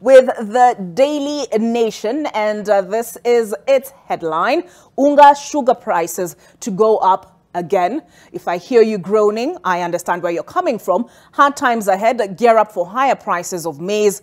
with the Daily Nation, and this is its headline: Unga sugar prices to go up again. If I hear you groaning, I understand where you're coming from. Hard times ahead. Gear up for higher prices of maize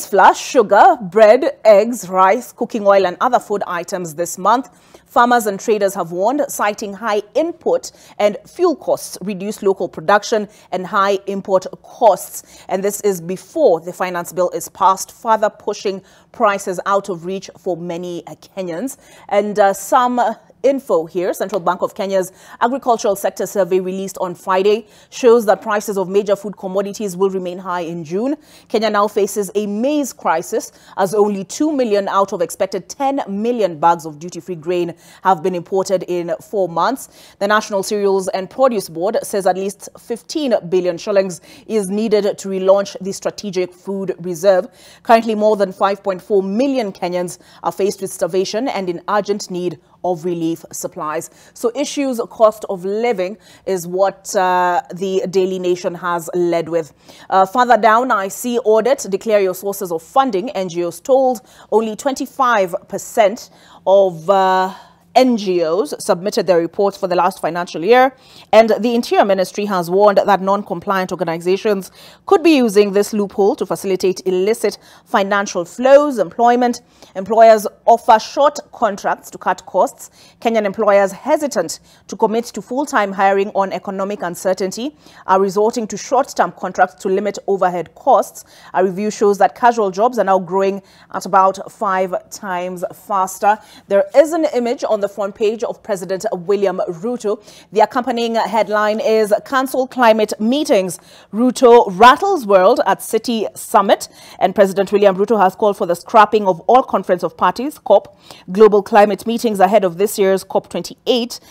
flour, sugar, bread, eggs, rice, cooking oil and other food items this month. Farmers and traders have warned, citing high input and fuel costs, reduced local production and high import costs. And this is before the finance bill is passed, further pushing prices out of reach for many Kenyans. And some info here. Central Bank of Kenya's agricultural sector survey released on Friday shows that prices of major food commodities will remain high in June. Kenya now faces a maize crisis as only 2 million out of expected 10 million bags of duty-free grain have been imported in 4 months. The National Cereals and Produce Board says at least 15 billion shillings is needed to relaunch the strategic food reserve. Currently, more than 5.4 million Kenyans are faced with starvation and in urgent need of relief supplies. So issues, cost of living is what the Daily Nation has led with. Further down, I see audit, declare your sources of funding. NGOs told only 25% of NGOs submitted their reports for the last financial year, and the Interior Ministry has warned that non-compliant organizations could be using this loophole to facilitate illicit financial flows. Employers offer short contracts to cut costs. Kenyan employers hesitant to commit to full-time hiring on economic uncertainty are resorting to short-term contracts to limit overhead costs. A review shows that casual jobs are now growing at about 5 times faster. There is an image on the front page of President William Ruto. The accompanying headline is "Cancel Climate Meetings. Ruto rattles world at City Summit." And President William Ruto has called for the scrapping of all Conference of Parties, COP, global climate meetings ahead of this year's COP28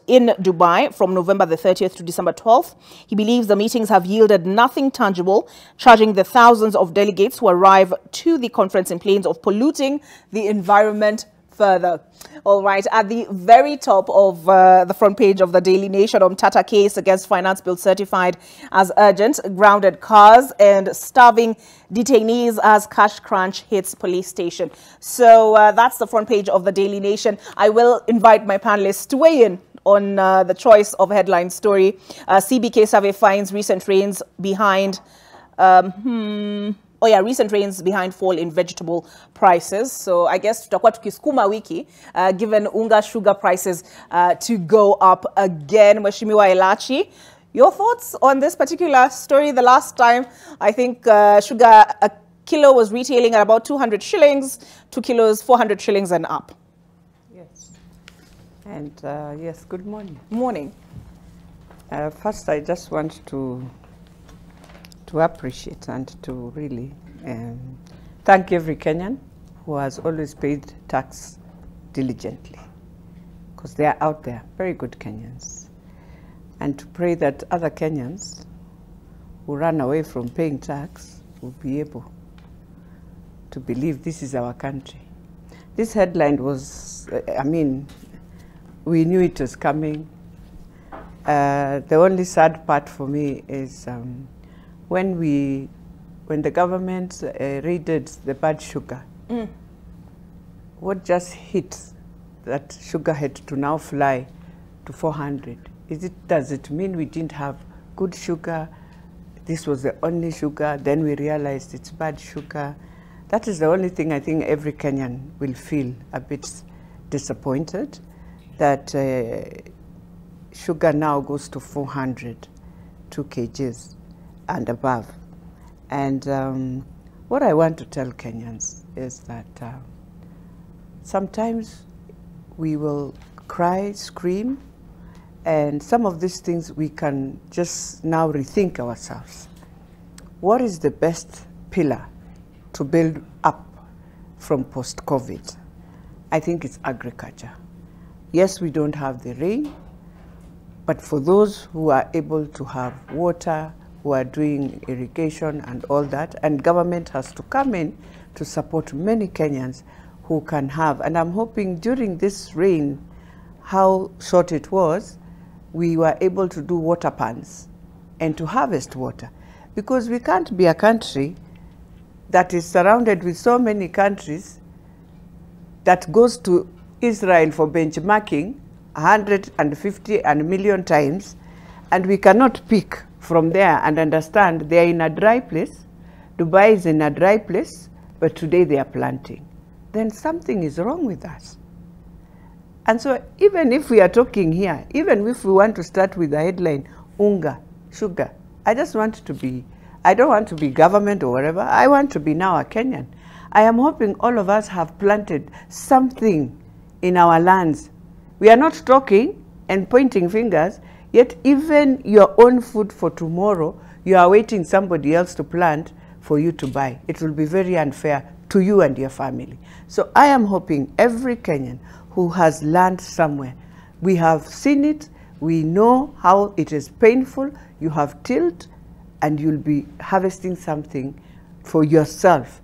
in Dubai from November the 30th to December 12th. He believes the meetings have yielded nothing tangible, charging the thousands of delegates who arrive to the conference in planes of polluting the environment further. All right, at the very top of the front page of the Daily Nation, Tata case against finance bill certified as urgent, grounded cars and starving detainees as cash crunch hits police station. So that's the front page of the Daily Nation. I will invite my panelists to weigh in on the choice of headline story. CBK survey finds recent rains behind recent rains behind fall in vegetable prices. So I guess tutakuwa tukisukuma wiki given unga sugar prices to go up again. Mheshimiwa Elachi, your thoughts on this particular story? The last time, I think sugar, a kilo was retailing at about 200 shillings, 2 kilos, 400 shillings and up. Yes. And yes, good morning. Morning. First, I just want to appreciate and to really thank every Kenyan who has always paid tax diligently, because they are out there, very good Kenyans. And to pray that other Kenyans who run away from paying tax will be able to believe this is our country. This headline was, I mean, we knew it was coming. The only sad part for me is when the government raided the bad sugar, what just hit that sugar had to now fly to 400? Does it mean we didn't have good sugar? This was the only sugar. Then we realized it's bad sugar. That is the only thing I think every Kenyan will feel a bit disappointed, that sugar now goes to 400, 2 kgs. And above. And what I want to tell Kenyans is that sometimes we will cry, scream, and some of these things we can just now rethink ourselves. What is the best pillar to build up from post-COVID? I think it's agriculture. Yes, we don't have the rain, but for those who are able to have water, who are doing irrigation and all that, and government has to come in to support many Kenyans who can have. And I'm hoping during this rain, how short it was, we were able to do water pans and to harvest water. Because we can't be a country that is surrounded with so many countries that goes to Israel for benchmarking 150 and a million times, and we cannot pick from there and understand they are in a dry place. Dubai is in a dry place, but today they are planting. Then something is wrong with us. And so even if we are talking here, even if we want to start with the headline, Unga, sugar, I don't want to be government or whatever. I want to be now a Kenyan. I am hoping all of us have planted something in our lands. We are not talking and pointing fingers, yet even your own food for tomorrow, you are waiting somebody else to plant for you to buy. It will be very unfair to you and your family. So I am hoping every Kenyan who has learned somewhere, we have seen it, we know how it is painful, you have tilled, and you'll be harvesting something for yourself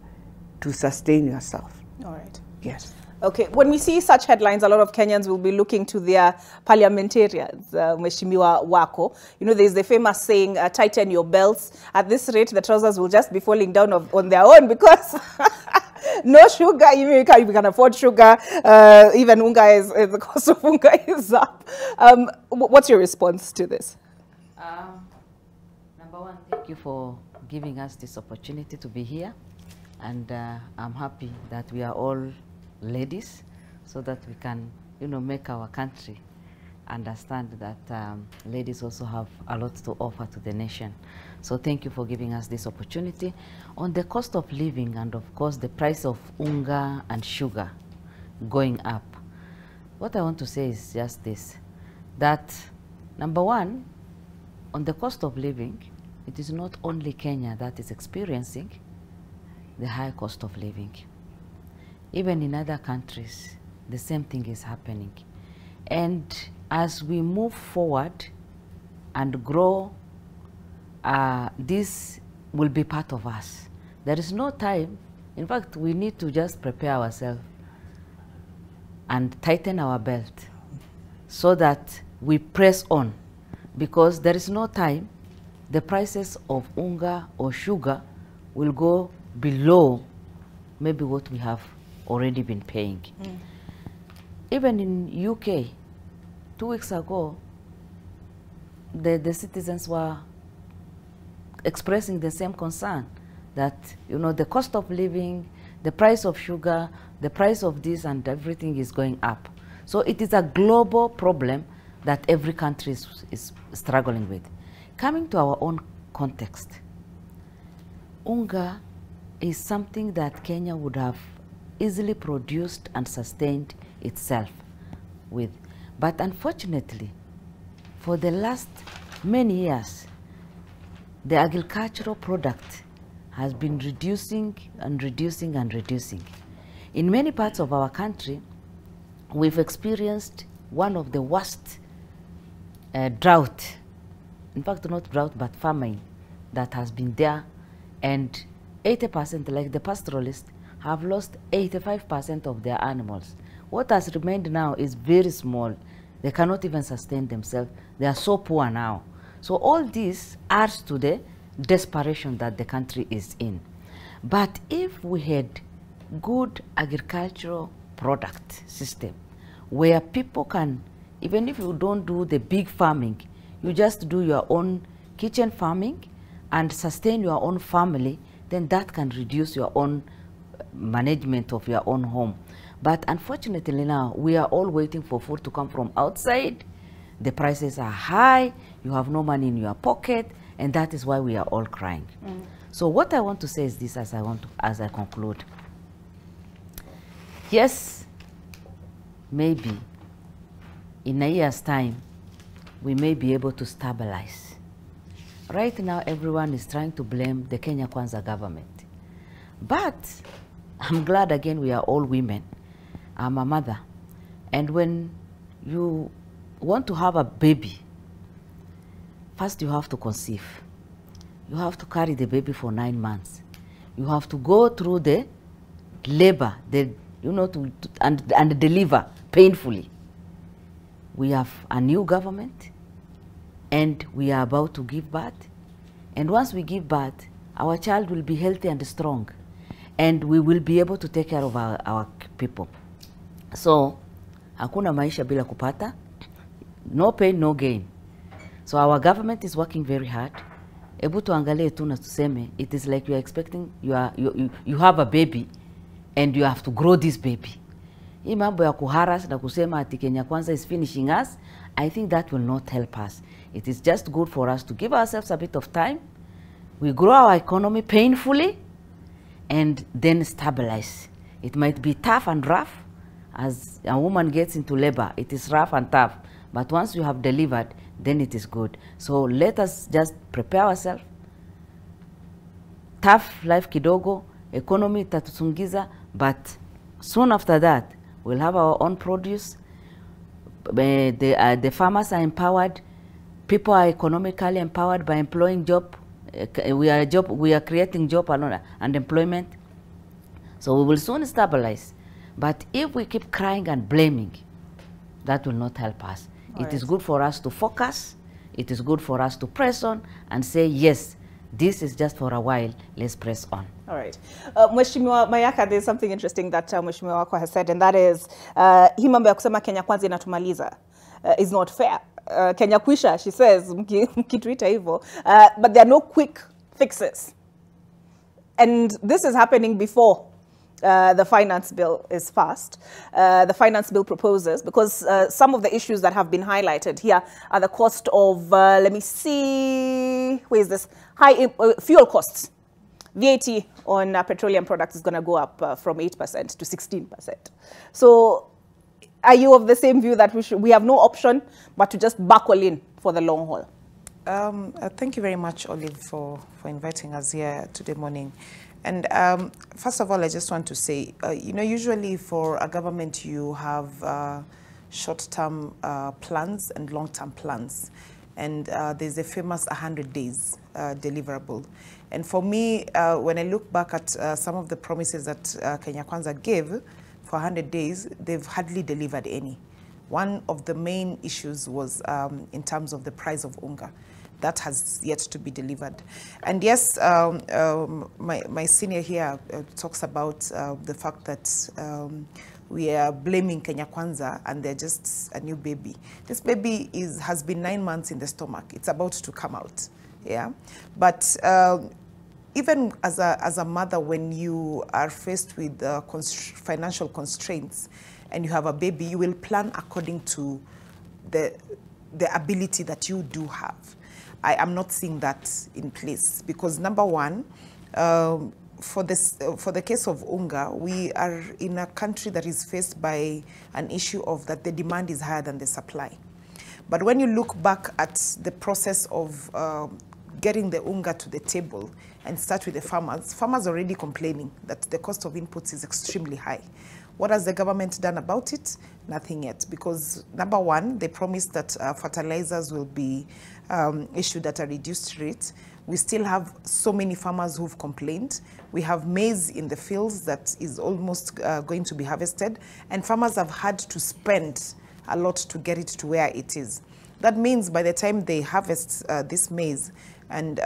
to sustain yourself. All right. Yes. Okay, when we see such headlines, a lot of Kenyans will be looking to their parliamentarians, Mheshimiwa Wako. You know, there's the famous saying, tighten your belts. At this rate, the trousers will just be falling down on their own because no sugar, even if you can afford sugar, even Unga the cost of Unga is up. What's your response to this? Number one, thank you for giving us this opportunity to be here. And I'm happy that we are all ladies so that we can, you know, make our country understand that ladies also have a lot to offer to the nation. So thank you for giving us this opportunity. On the cost of living and of course the price of Unga and sugar going up, what I want to say is just this, that number one, on the cost of living, it is not only Kenya that is experiencing the high cost of living. Even in other countries, the same thing is happening. And as we move forward and grow, this will be part of us. There is no time. In fact, we need to just prepare ourselves and tighten our belt so that we press on, because there is no time. The prices of Unga or sugar will go below maybe what we have already been paying. Even in UK, 2 weeks ago, the citizens were expressing the same concern that, you know, the cost of living, the price of sugar, the price of this and everything is going up. So it is a global problem that every country is struggling with. Coming to our own context, Unga is something that Kenya would have easily produced and sustained itself with. But unfortunately, for the last many years, the agricultural product has been reducing and reducing and reducing. In many parts of our country, we've experienced one of the worst drought, in fact not drought but famine, that has been there, and 80%, like the pastoralists, have lost 85% of their animals. What has remained now is very small. They cannot even sustain themselves. They are so poor now. So all this adds to the desperation that the country is in. But if we had good agricultural product system where people can, even if you don't do the big farming, you just do your own kitchen farming and sustain your own family, then that can reduce your own management of your own home. But unfortunately now, we are all waiting for food to come from outside. The prices are high, you have no money in your pocket, and that is why we are all crying. So what I want to say is this as I conclude. Yes, maybe in a year's time, we may be able to stabilize. Right now, everyone is trying to blame the Kenya Kwanza government. But I'm glad again we are all women. I'm a mother. And when you want to have a baby, first you have to conceive. You have to carry the baby for 9 months. You have to go through the labor, and deliver painfully. We have a new government, and we are about to give birth. And once we give birth, our child will be healthy and strong. and we will be able to take care of our people. So, hakuna maisha bila kupata, no pain, no gain. So our government is working very hard. Ebu tuangalie tu na tuseme, it is like you are expecting, you have a baby and you have to grow this baby. Hii mambo ya kuharas na kusema ati Kenya Kwanza is finishing us, I think that will not help us. It is just good for us to give ourselves a bit of time. We grow our economy painfully and then stabilize. It might be tough and rough as a woman gets into labor. It is rough and tough. But once you have delivered, then it is good. So let us just prepare ourselves. Tough life kidogo, economy itatusungiza, but soon after that, we'll have our own produce. The farmers are empowered. People are economically empowered by employing job. We are creating job and employment. So we will soon stabilize. But if we keep crying and blaming, that will not help us. It is good for us to focus. It is good for us to press on and say, yes, this is just for a while. Let's press on. All right. Mheshimiwa Mayaka, there's something interesting that Mheshimiwa wako has said, and that is, hii mambo ya kusema Kenya Kwanza inatumaliza is not fair. Kenya Kwisha, she says, mkituita hivyo, but there are no quick fixes. And this is happening before the finance bill is passed. The finance bill proposes, because some of the issues that have been highlighted here are the cost of, let me see, where is this? High fuel costs. VAT on petroleum products is going to go up from 8% to 16%. So are you of the same view that we have no option but to just buckle in for the long haul? Thank you very much, Olive, for inviting us here today morning. And first of all, I just want to say, you know, usually for a government, you have short-term plans and long-term plans. And there's a famous 100 days deliverable. And for me, when I look back at some of the promises that Kenya Kwanza gave for 100 days, they've hardly delivered any. One of the main issues was in terms of the price of Unga. That has yet to be delivered. And yes, my senior here talks about the fact that we are blaming Kenya Kwanza and they're just a new baby. This baby has been 9 months in the stomach. It's about to come out, yeah? But even as a mother, when you are faced with financial constraints and you have a baby, you will plan according to the ability that you do have. I am not seeing that in place because, number one, for the case of Unga, we are in a country that is faced by an issue of that the demand is higher than the supply. But when you look back at the process of getting the Unga to the table and start with the farmers are already complaining that the cost of inputs is extremely high. What has the government done about it? Nothing yet, because number one, they promised that fertilizers will be issued at a reduced rate. We still have so many farmers who've complained. We have maize in the fields that is almost going to be harvested, and farmers have had to spend a lot to get it to where it is. That means by the time they harvest this maize and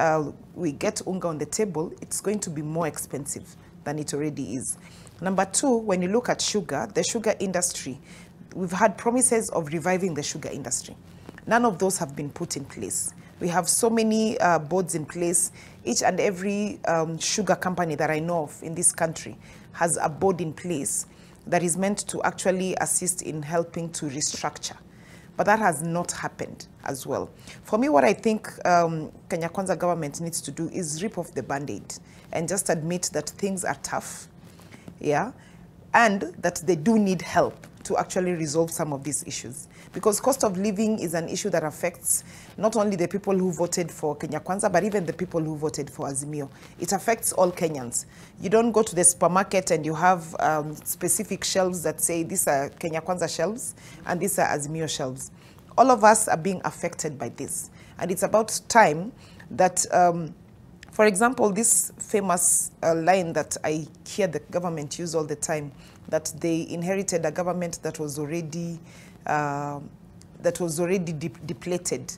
we get Unga on the table, it's going to be more expensive than it already is. Number two, when you look at sugar, the sugar industry, we've had promises of reviving the sugar industry. None of those have been put in place. We have so many boards in place. Each and every sugar company that I know of in this country has a board in place that is meant to actually assist in helping to restructure. But that has not happened as well. For me, what I think Kenya Kwanza government needs to do is rip off the Band-Aid and just admit that things are tough, yeah, and that they do need help to actually resolve some of these issues. Because cost of living is an issue that affects not only the people who voted for Kenya Kwanza, but even the people who voted for Azimio. It affects all Kenyans. You don't go to the supermarket and you have specific shelves that say these are Kenya Kwanza shelves and these are Azimio shelves. All of us are being affected by this. And it's about time that, for example, this famous line that I hear the government use all the time, that they inherited a government that was already depleted.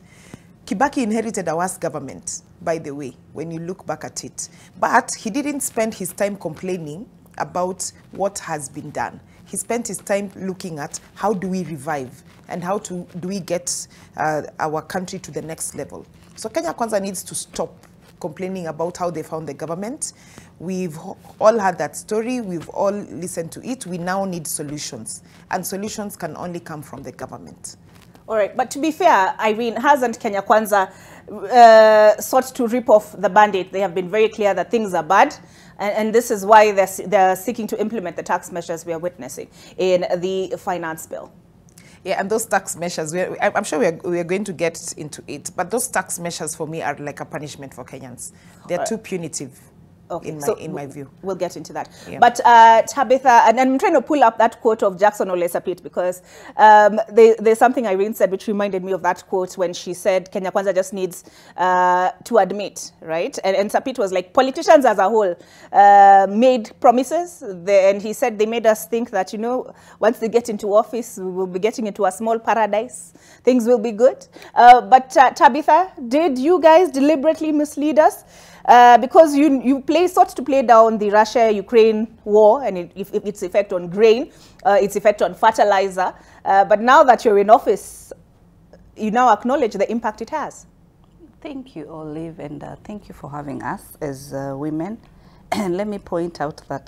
Kibaki inherited a worse government, by the way, when you look back at it. But he didn't spend his time complaining about what has been done. He spent his time looking at how do we revive and how do we get our country to the next level. So Kenya Kwanza needs to stop complaining about how they found the government. We've all had that story. We've all listened to it. We now need solutions. And solutions can only come from the government. All right, but to be fair, Irene, hasn't Kenya Kwanza sought to rip off the Band-Aid? They have been very clear that things are bad, and this is why they're seeking to implement the tax measures we are witnessing in the finance bill. Yeah, and those tax measures, I'm sure we are going to get into it, but those tax measures for me are like a punishment for Kenyans. They're too punitive. Okay, in my view. We'll get into that. Yeah. But Tabitha, and I'm trying to pull up that quote of Jackson Ole Sapit because there's something Irene said which reminded me of that quote when she said Kenya Kwanza just needs to admit, right? And Sapit was like, politicians as a whole made promises, and he said they made us think that, you know, once they get into office, we will be getting into a small paradise. Things will be good. But Tabitha, did you guys deliberately mislead us? Because you sought to play down the Russia-Ukraine war and its effect on grain, its effect on fertilizer. But now that you're in office, you now acknowledge the impact it has. Thank you, Olive, and thank you for having us as women. And let me point out that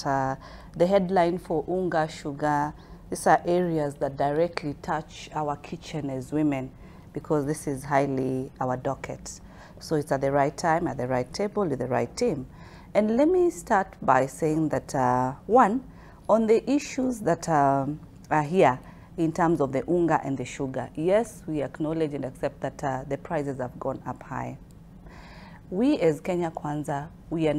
the headline for Unga Sugar, these are areas that directly touch our kitchen as women, because this is highly our docket. So it's at the right time, at the right table, with the right team. And let me start by saying that, one, on the issues that are here in terms of the unga and the sugar, yes, we acknowledge and accept that the prices have gone up high. We as Kenya Kwanza, we are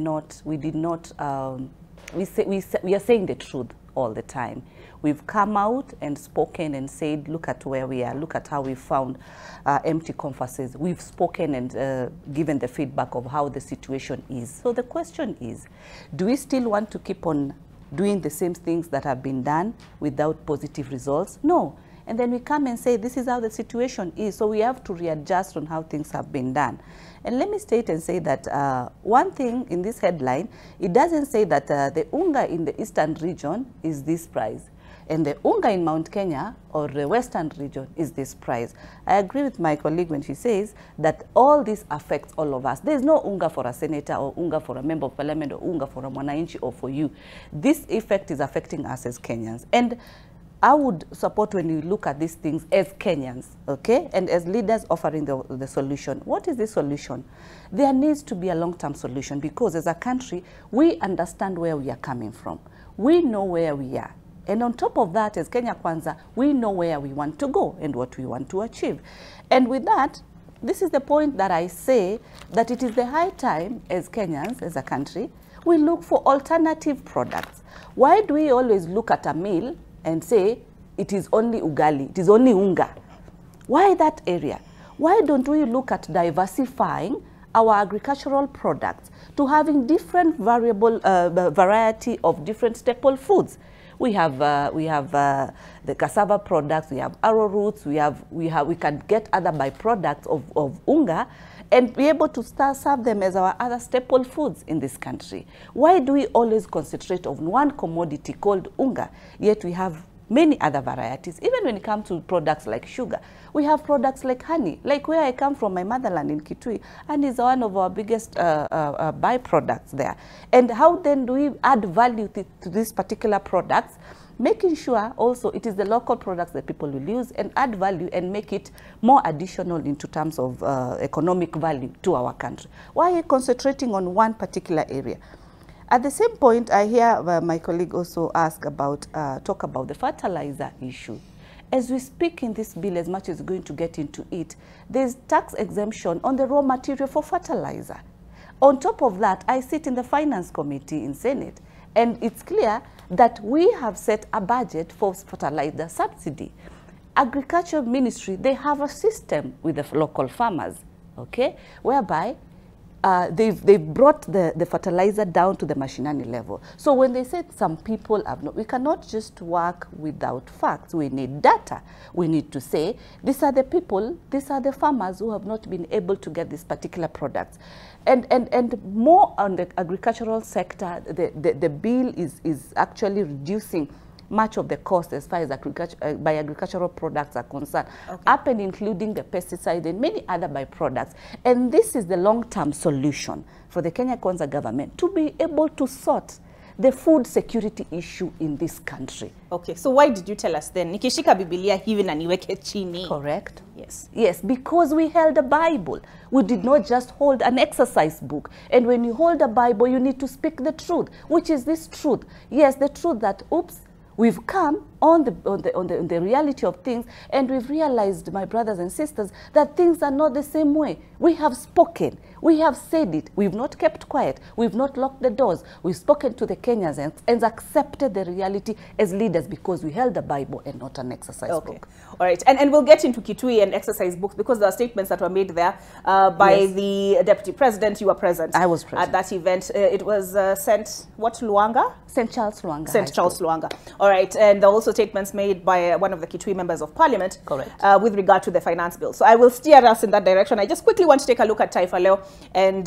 saying the truth all the time. We've come out and spoken and said, look at where we are, look at how we found empty conferences. We've spoken and given the feedback of how the situation is. So the question is, do we still want to keep on doing the same things that have been done without positive results? No. And then we come and say, this is how the situation is. So we have to readjust on how things have been done. And let me state and say that one thing in this headline, it doesn't say that the unga in the eastern region is this price, and the unga in Mount Kenya or the western region is this price. I agree with my colleague when she says that all this affects all of us. There's no unga for a senator or unga for a member of parliament or unga for a mwananchi or for you. This effect is affecting us as Kenyans. And I would support when you look at these things as Kenyans, okay, and as leaders offering the solution. What is the solution? There needs to be a long-term solution, because as a country, we understand where we are coming from. We know where we are. And on top of that, as Kenya Kwanza, we know where we want to go and what we want to achieve. And with that, this is the point that I say that it is the high time as Kenyans, as a country, we look for alternative products. Why do we always look at a meal and say it is only ugali, it is only unga? Why that area? Why don't we look at diversifying our agricultural products to having different variety of different staple foods? We have the cassava products, we have arrowroots, we can get other byproducts of unga and be able to serve them as our other staple foods in this country. Why do we always concentrate on one commodity called unga, yet we have many other varieties? Even when it comes to products like sugar, we have products like honey. Like where I come from, my motherland in Kitui, honey is one of our biggest byproducts there. And how then do we add value to these particular products, making sure also it is the local products that people will use and add value and make it more additional into terms of economic value to our country? Why are you concentrating on one particular area? At the same point, I hear my colleague also talk about the fertilizer issue. As we speak in this bill, as much as we're going to get into it, there's tax exemption on the raw material for fertilizer. On top of that, I sit in the Finance Committee in Senate, and it's clear that we have set a budget for fertilizer subsidy. Agriculture Ministry, they have a system with the local farmers, okay, whereby they've brought the fertilizer down to the mashinani level. So when they said some people have not, we cannot just work without facts. We need data. We need to say, these are the people, these are the farmers who have not been able to get these particular products. And more on the agricultural sector, the bill is actually reducing much of the cost as far as by agricultural products are concerned, up and including the pesticide and many other byproducts. And this is the long-term solution for the Kenya Kwanza government to be able to sort the food security issue in this country. Okay, so why did you tell us then? Nikishika Biblia hivi na niweke chini. Correct. Yes. Yes, because we held a Bible. We did not just hold an exercise book. And when you hold a Bible, you need to speak the truth, which is this truth. Yes, the truth that, oops, we've come on the reality of things, and we've realized, my brothers and sisters, that things are not the same way. We have spoken. We have said it. We've not kept quiet. We've not locked the doors. We've spoken to the Kenyans and accepted the reality as leaders because we held the Bible and not an exercise book. All right. And we'll get into Kitui and exercise books because there are statements that were made there by the Deputy President. You were present. I was present. At that event. It was St. what, Luanga? St. Charles Luanga. St. Charles Luanga. All right. And there are also statements made by one of the Kitui members of Parliament. Correct. With regard to the finance bill. So I will steer us in that direction. I just quickly want to take a look at Taifa Leo and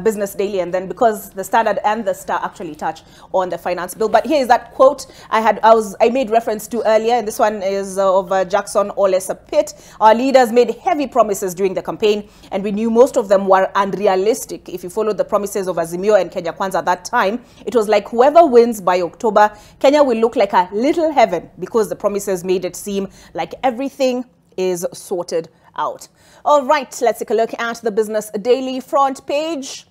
Business Daily, and then because the Standard and the Star actually touch on the finance bill. But here is that quote I made reference to earlier, and this one is of Jackson Olesapit. Our leaders made heavy promises during the campaign, and we knew most of them were unrealistic. If you followed the promises of Azimio and Kenya Kwanza at that time, it was like whoever wins by October, Kenya will look like a little heaven because the promises made it seem like everything is sorted out. All right, let's take a look at the Business Daily front page.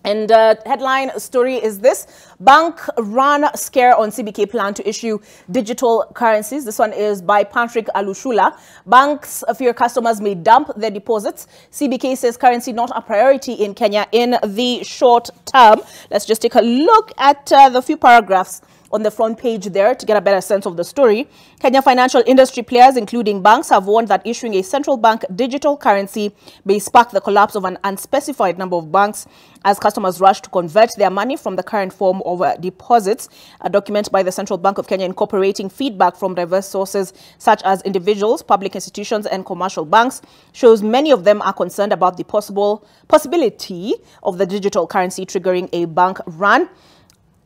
And headline story is this: bank run scare on CBK plan to issue digital currencies. This one is by Patrick Alushula. Banks fear customers may dump their deposits. CBK says currency not a priority in Kenya in the short term. Let's just take a look at the few paragraphs on the front page there to get a better sense of the story. Kenya financial industry players, including banks, have warned that issuing a central bank digital currency may spark the collapse of an unspecified number of banks as customers rush to convert their money from the current form of deposits. A document by the Central Bank of Kenya incorporating feedback from diverse sources such as individuals, public institutions and commercial banks shows many of them are concerned about the possibility of the digital currency triggering a bank run.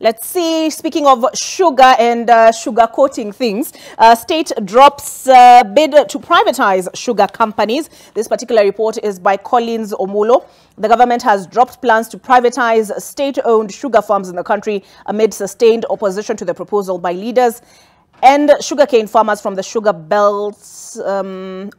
Let's see, speaking of sugar and sugar coating things, state drops bid to privatize sugar companies. This particular report is by Collins Omulo. The government has dropped plans to privatize state-owned sugar farms in the country amid sustained opposition to the proposal by leaders and sugarcane farmers from the sugar belts. Amid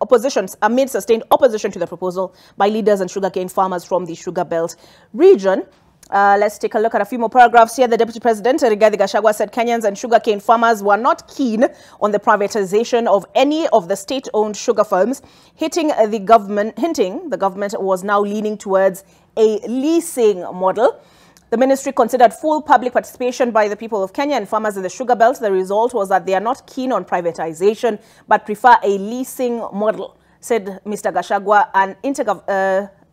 sustained opposition to the proposal by leaders and sugarcane farmers from the sugar belt region. Let's take a look at a few more paragraphs here. The Deputy President, Rigathi Gachagua, said Kenyans and sugarcane farmers were not keen on the privatization of any of the state-owned sugar farms, hinting the government was now leaning towards a leasing model. The ministry considered full public participation by the people of Kenya and farmers in the sugar belt. The result was that they are not keen on privatization, but prefer a leasing model, said Mr. Gachagua,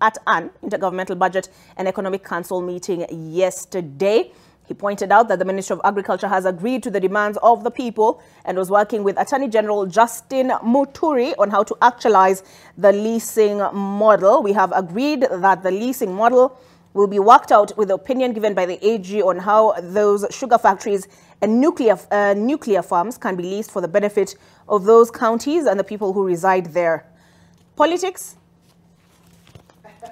at an Intergovernmental Budget and Economic Council meeting yesterday. He pointed out that the Ministry of Agriculture has agreed to the demands of the people and was working with Attorney General Justin Muturi on how to actualize the leasing model. We have agreed that the leasing model will be worked out with the opinion given by the AG on how those sugar factories and nuclear farms can be leased for the benefit of those counties and the people who reside there. Politics?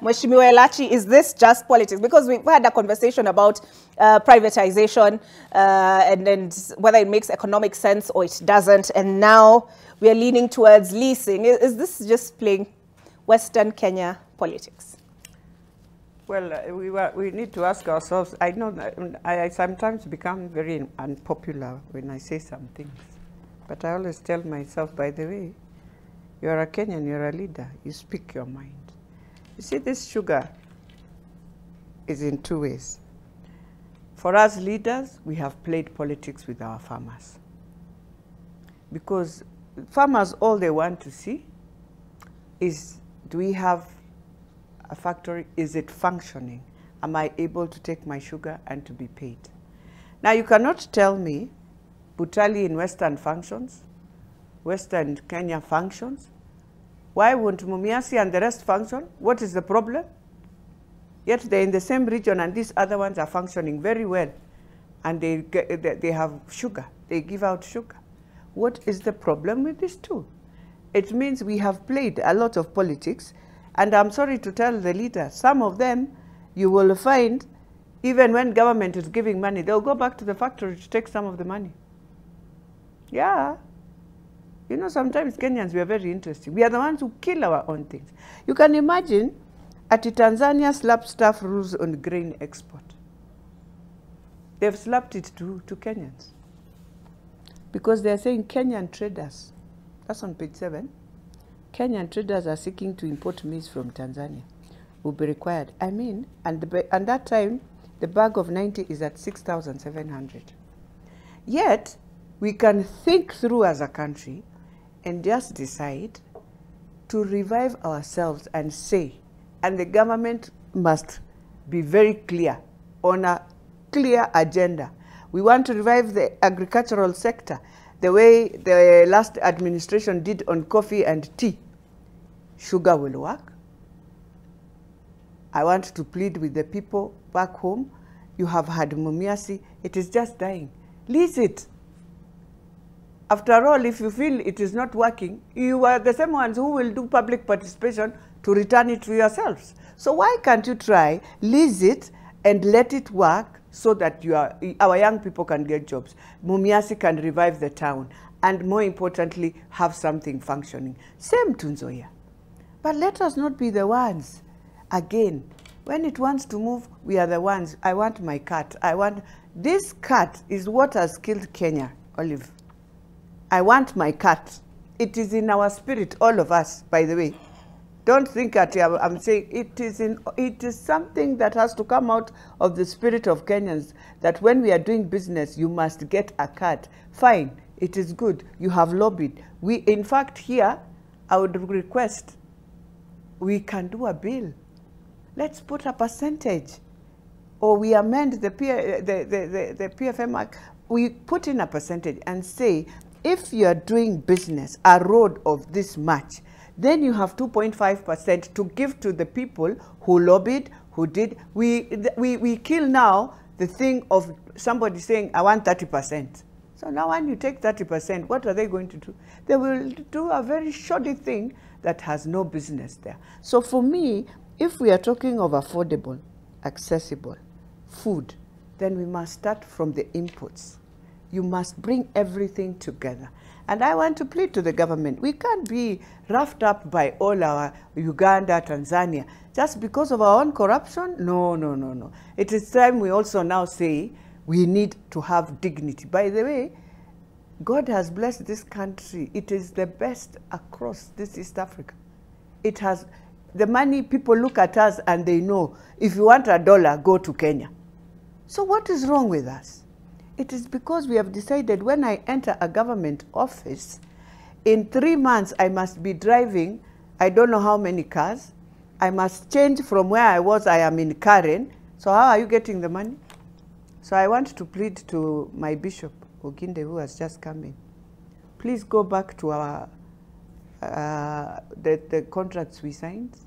Mheshimiwa Elachi, is this just politics? Because we've had a conversation about privatization and whether it makes economic sense or it doesn't. And now we are leaning towards leasing. Is this just playing Western Kenya politics? Well, we need to ask ourselves. I know that I sometimes become very unpopular when I say some things. But I always tell myself, by the way, you're a Kenyan, you're a leader, you speak your mind. You see, this sugar is in two ways. For us leaders, we have played politics with our farmers. Because farmers, all they want to see is, do we have a factory, is it functioning? Am I able to take my sugar and to be paid? Now, you cannot tell me Butali in Western functions, Western Kenya functions. Why won't Mumias and the rest function? What is the problem? Yet they're in the same region and these other ones are functioning very well. And they have sugar. They give out sugar. What is the problem with these two? It means we have played a lot of politics. And I'm sorry to tell the leaders, some of them you will find, even when government is giving money, they'll go back to the factory to take some of the money. Yeah. You know, sometimes Kenyans, we are very interesting. We are the ones who kill our own things. You can imagine at Tanzania slapped staff rules on grain export. They've slapped it to Kenyans. Because they're saying Kenyan traders, that's on page 7, Kenyan traders are seeking to import maize from Tanzania. Will be required. I mean, and that time, the bag of 90 is at 6,700. Yet, we can think through as a country and just decide to revive ourselves and say, and the government must be very clear on a clear agenda. We want to revive the agricultural sector the way the last administration did on coffee and tea. Sugar will work. I want to plead with the people back home. You have had Mumias, it is just dying. Lease it. After all, if you feel it is not working, you are the same ones who will do public participation to return it to yourselves. So why can't you try, lease it and let it work so that our young people can get jobs. Mumias can revive the town and more importantly, have something functioning. Same to Nzoia. But let us not be the ones. Again, when it wants to move, we are the ones. I want my cat. This cat is what has killed Kenya, Olive. I want my cat. It is in our spirit, all of us, by the way. Don't think that I'm saying it is something that has to come out of the spirit of Kenyans, that when we are doing business, you must get a cat. Fine, it is good. You have lobbied. In fact, here, I would request, we can do a bill. Let's put a percentage, or we amend the PFM Act. We put in a percentage and say, if you are doing business, a road of this much, then you have 2.5% to give to the people who lobbied, who did. We kill now the thing of somebody saying, I want 30%. So now when you take 30%, what are they going to do? They will do a very shoddy thing that has no business there. So for me, if we are talking of affordable, accessible food, then we must start from the inputs. You must bring everything together. And I want to plead to the government. We can't be roughed up by all our Uganda, Tanzania, just because of our own corruption. No, no, no, no. It is time we also now say we need to have dignity. By the way, God has blessed this country. It is the best across this East Africa. It has the money. People look at us and they know, if you want $1, go to Kenya. So what is wrong with us? It is because we have decided when I enter a government office, in 3 months I must be driving, I don't know how many cars. I must change from where I was, I am in Karen. So how are you getting the money? So I want to plead to my bishop, Oginde, who has just come in. Please go back to our the contracts we signed,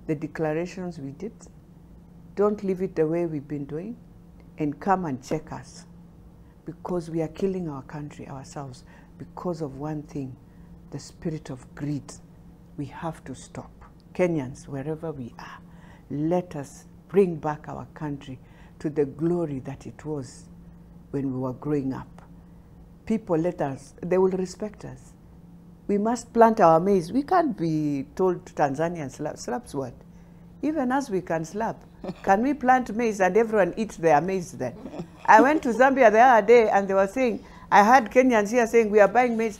the declarations we did. Don't leave it the way we've been doing, and come and check us. Because we are killing our country ourselves because of one thing, the spirit of greed. We have to stop. Kenyans, wherever we are, let us bring back our country to the glory that it was when we were growing up. People, they will respect us. We must plant our maize. We can't be told Tanzanian slaps what? Even us, we can slap. Can we plant maize and everyone eats their maize then? I went to Zambia the other day and they were saying, I heard Kenyans here saying we are buying maize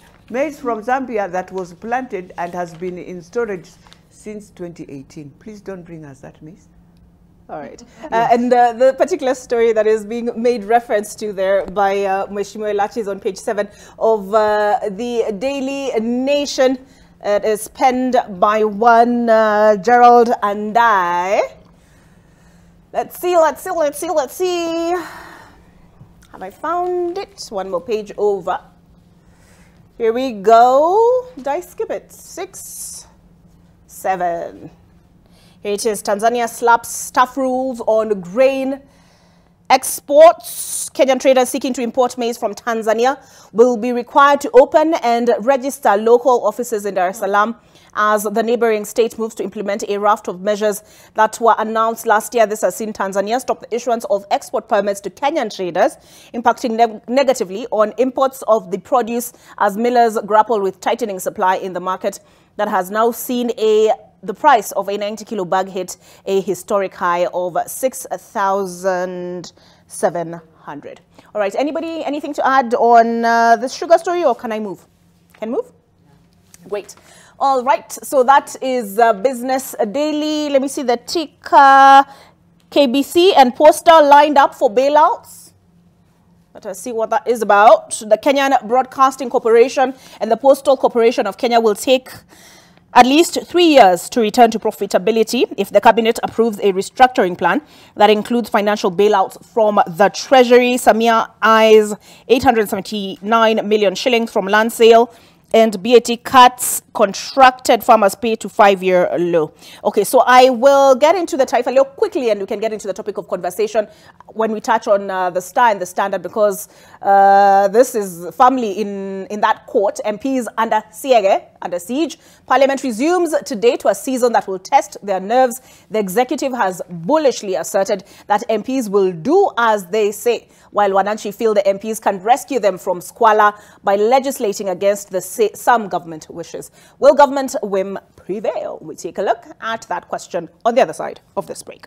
from Zambia that was planted and has been in storage since 2018. Please don't bring us that maize. All right. And the particular story that is being made reference to there by Mheshimiwa Elachi is on page 7 of the Daily Nation. It is penned by one Gerald and I. Let's see. Have I found it? One more page over. Here we go. Did I skip it? 6, 7. Here it is. Tanzania slaps tough rules on grain exports. Kenyan traders seeking to import maize from Tanzania will be required to open and register local offices in Dar es Salaam as the neighboring state moves to implement a raft of measures that were announced last year. This has seen Tanzania stop the issuance of export permits to Kenyan traders, impacting negatively on imports of the produce as millers grapple with tightening supply in the market that has now seen the price of a 90-kilo bag hit a historic high of 6,700. All right, anybody, anything to add on this sugar story, or can I move? Can move? Great. All right, so that is Business Daily. Let me see the ticker. KBC and Postal lined up for bailouts. Let us see what that is about. The Kenyan Broadcasting Corporation and the Postal Corporation of Kenya will take at least 3 years to return to profitability if the cabinet approves a restructuring plan that includes financial bailouts from the Treasury. Samia eyes 879 million shillings from land sale, and BAT cuts contracted farmers' pay to 5-year low. Okay, so I will get into the Taifa Leo quickly, and we can get into the topic of conversation when we touch on the Star and the Standard, because this is firmly in that court. MPs under siege. Parliament resumes today to a season that will test their nerves. The executive has bullishly asserted that MPs will do as they say, while Wananchi feel the MPs can rescue them from squalor by legislating against some government wishes. Will government whim prevail? We take a look at that question on the other side of this break.